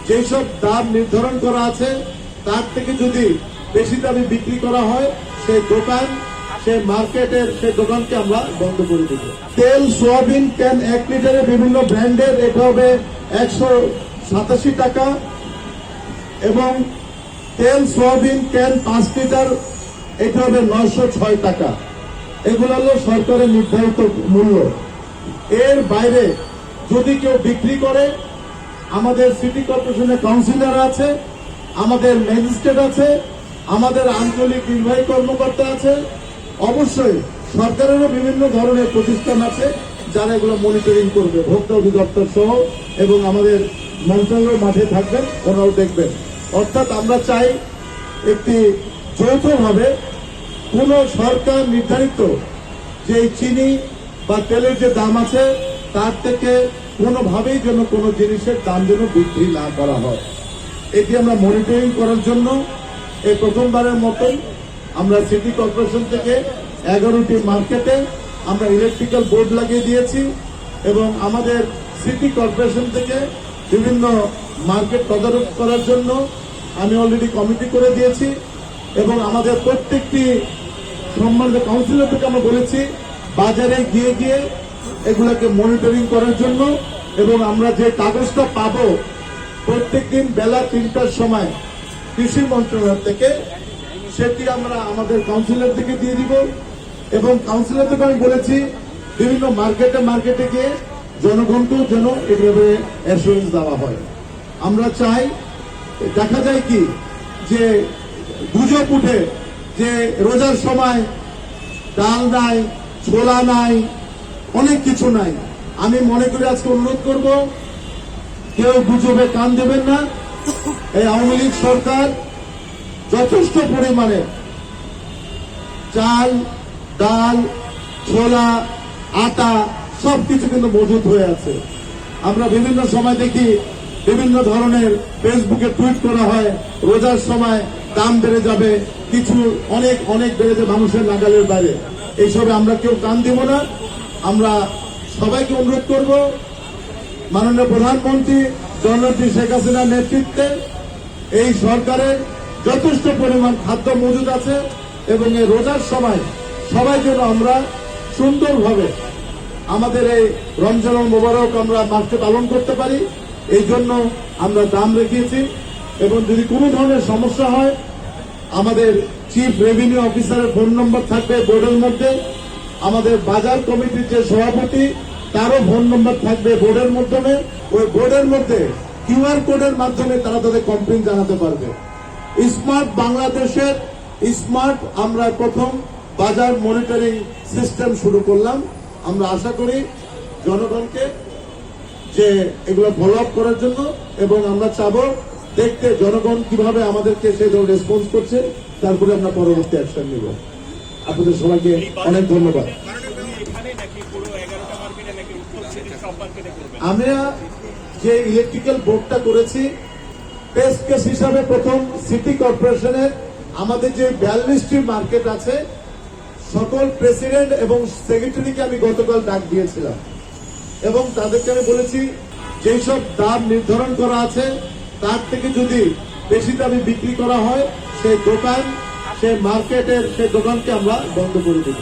যেসব দাম নির্ধারণ করা আছে তার থেকে যদি বেশি দামে বিক্রি করা হয় সেই দোকান, সেই মার্কেটের সেই দোকানকে আমরা বন্ধ করে দেব। তেল সোয়াবিন ক্যান 1 লিটারে বিভিন্ন ব্র্যান্ডের এটা হবে 187 টাকা এবং তেল সোয়াবিন ক্যান 5 লিটার এটা হবে 906 টাকা। এগুলো হলো সরকারের নির্ধারিত মূল্য। এর বাইরে যদি কেউ বিক্রি করে, আমাদের সিটি কর্পোরেশনের কাউন্সিলর আছে, আমাদের ম্যাজিস্ট্রেট আছে, আমাদের আঞ্চলিক নির্বাহী কর্মকর্তা আছে, অবশ্যই সরকারেরও বিভিন্ন ধরনের প্রতিষ্ঠান আছে যারা এগুলো মনিটরিং করবে, ভোক্তা অধিদপ্তর সহ, এবং আমাদের মন্ত্রণালয় মাঠে থাকবেন, ওনারাও দেখবেন। অর্থাৎ আমরা চাই একটি যৌথভাবে কোন সরকার নির্ধারিত যে চিনি বা তেলের যে দাম আছে তার থেকে কোনোভাবেই যেন কোনো জিনিসের দাম যেন বৃদ্ধি না করা হয়, এটি আমরা মনিটরিং করার জন্য এই প্রথমবারের মতন আমরা সিটি কর্পোরেশন থেকে 11টি মার্কেটে আমরা ইলেকট্রিক্যাল বোর্ড লাগিয়ে দিয়েছি এবং আমাদের সিটি কর্পোরেশন থেকে বিভিন্ন মার্কেট তদারক করার জন্য আমি অলরেডি কমিটি করে দিয়েছি এবং আমাদের প্রত্যেকটি সম্মানিত কাউন্সিলর থেকে আমরা বলেছি বাজারে গিয়ে গিয়ে এগুলোকে মনিটরিং করার জন্য, এবং আমরা যে কাগজটা পাবো প্রত্যেকদিন বেলা 3টার সময় কৃষি মন্ত্রণালয় থেকে সেটি আমরা আমাদের কাউন্সিলর থেকে দিয়ে দিব। এবং কাউন্সিলর থেকে আমি বলেছি বিভিন্ন মার্কেটে গিয়ে জনগণকেও যেন এভাবে অ্যাসুরেন্স দেওয়া হয়। আমরা চাই, দেখা যায় কি যে গুজব উঠে যে রোজার সময় ডাল নাই, ছোলা নাই, অনেক কিছু নাই। আমি মনে করি আজকে অনুরোধ করব, কেউ গুজবে কান দেবেন না। এই আওয়ামী লীগ সরকার যথেষ্ট পরিমাণে চাল, ডাল, ছোলা, আটা সবকিছু কিন্তু মজুদ হয়ে আছে। আমরা বিভিন্ন সময় দেখি বিভিন্ন ধরনের ফেসবুকে টুইট করা হয় রোজার সময় দাম বেড়ে যাবে, কিছু অনেক অনেক বেড়ে যাবে, মানুষের নাগালের বাইরে। এইসবে আমরা কেউ কান দিব না। আমরা সবাইকে অনুরোধ করব, মাননীয় প্রধানমন্ত্রী জননেত্রী শেখ হাসিনার নেতৃত্বে এই সরকারের যথেষ্ট পরিমাণ খাদ্য মজুদ আছে এবং এই রোজার সময় সবাই যেন আমরা সুন্দরভাবে আমাদের এই রমজানুল মোবারক আমরা মাসকে পালন করতে পারি, এই জন্য আমরা দাম রেখেছি। এবং যদি কোনো ধরনের সমস্যা হয়, আমাদের চিফ রেভিনিউ অফিসারের ফোন নম্বর থাকবে বোর্ডের মধ্যে, আমাদের বাজার কমিটির যে সভাপতি তারও ফোন নম্বর থাকবে বোর্ডের মাধ্যমে। ওই বোর্ডের মধ্যে কিউআর কোডের মাধ্যমে তারা তাদের কমপ্লেন জানাতে পারবে। স্মার্ট বাংলাদেশের স্মার্ট আমরা প্রথম বাজার মনিটরিং সিস্টেম শুরু করলাম। আমরা আশা করি জনগণকে যে এগুলো ফলো আপ করার জন্য, এবং আমরা চাবো দেখতে জনগণ কিভাবে আমাদেরকে সেই ধরনের রেসপন্স করছে, তারপরে আমরা পরবর্তী অ্যাকশন নিব। আপনাদের সবাইকে অনেক ধন্যবাদ। আমরা যে ইলেকট্রিক্যাল বোর্ডটা করেছি টেস্ট কেস হিসাবে প্রথম সিটি কর্পোরেশনের আমাদের যে 42টি মার্কেট আছে সকল প্রেসিডেন্ট এবং সেক্রেটারিকে আমি গতকাল ডাক দিয়েছিলাম এবং তাদেরকে আমি বলেছি যেই সব দাম নির্ধারণ করা আছে তার থেকে যদি বেশি দামে বিক্রি করা হয় সেই দোকান, সেই মার্কেটের সেই দোকানকে আমরা বন্ধ করে দেব।